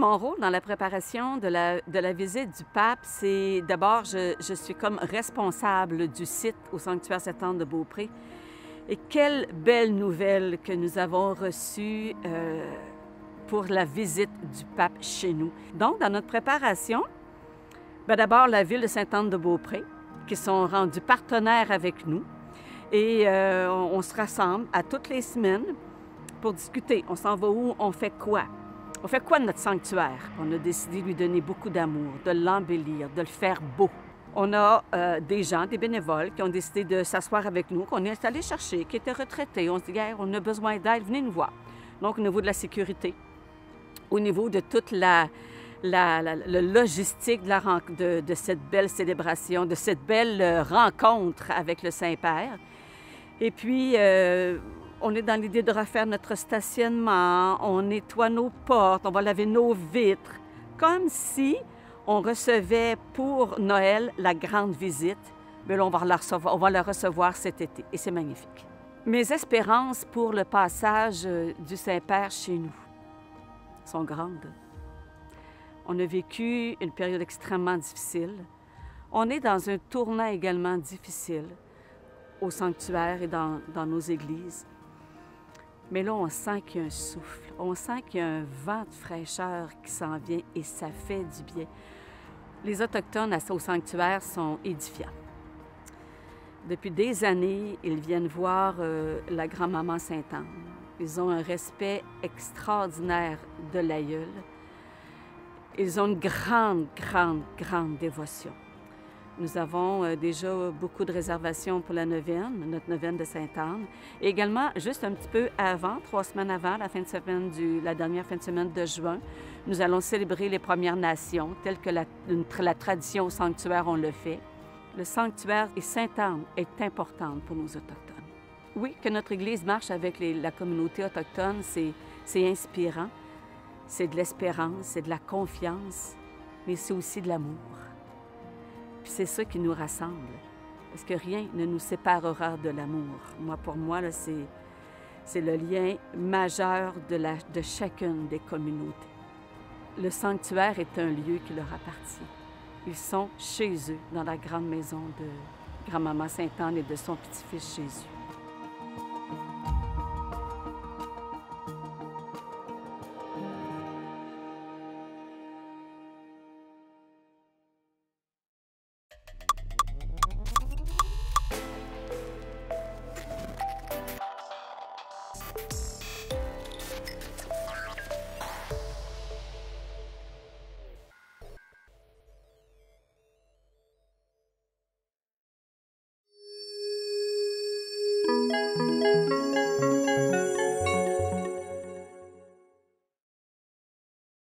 mon rôle dans la préparation de la visite du pape, c'est d'abord, je suis comme responsable du site au sanctuaire Sainte-Anne de Beaupré. Et quelle belle nouvelle que nous avons reçue pour la visite du pape chez nous. Donc, dans notre préparation, d'abord la ville de Sainte-Anne de Beaupré, qui sont rendus partenaires avec nous. Et on se rassemble à toutes les semaines pour discuter. On s'en va où? On fait quoi? On fait quoi de notre sanctuaire? On a décidé de lui donner beaucoup d'amour, de l'embellir, de le faire beau. On a des gens, des bénévoles qui ont décidé de s'asseoir avec nous, qu'on est allé chercher, qui étaient retraités. On se dit, on a besoin d'aide, venez nous voir. Donc, au niveau de la sécurité, au niveau de toute la logistique de cette belle célébration, de cette belle rencontre avec le Saint-Père. Et puis, on est dans l'idée de refaire notre stationnement, on nettoie nos portes, on va laver nos vitres, comme si on recevait pour Noël la grande visite. Mais là, on va la recevoir cet été, et c'est magnifique. Mes espérances pour le passage du Saint-Père chez nous sont grandes. On a vécu une période extrêmement difficile. On est dans un tournant également difficile au sanctuaire et dans nos églises. Mais là, on sent qu'il y a un souffle, on sent qu'il y a un vent de fraîcheur qui s'en vient et ça fait du bien. Les Autochtones au sanctuaire sont édifiants. Depuis des années, ils viennent voir la grand-maman Sainte-Anne. Ils ont un respect extraordinaire de l'aïeul. Ils ont une grande dévotion. Nous avons déjà beaucoup de réservations pour la neuvaine, notre neuvaine de Sainte-Anne. Et également, juste un petit peu avant, 3 semaines avant, la dernière fin de semaine de juin, nous allons célébrer les Premières Nations, telle que la tradition au sanctuaire, on le fait. Le sanctuaire et Sainte-Anne est importante pour nos Autochtones. Oui, que notre Église marche avec la communauté autochtone, c'est inspirant. C'est de l'espérance, c'est de la confiance, mais c'est aussi de l'amour. Puis c'est ça qui nous rassemble, parce que rien ne nous séparera de l'amour. Pour moi, c'est le lien majeur de chacune des communautés. Le sanctuaire est un lieu qui leur appartient. Ils sont chez eux, dans la grande maison de grand-maman Sainte-Anne et de son petit-fils Jésus.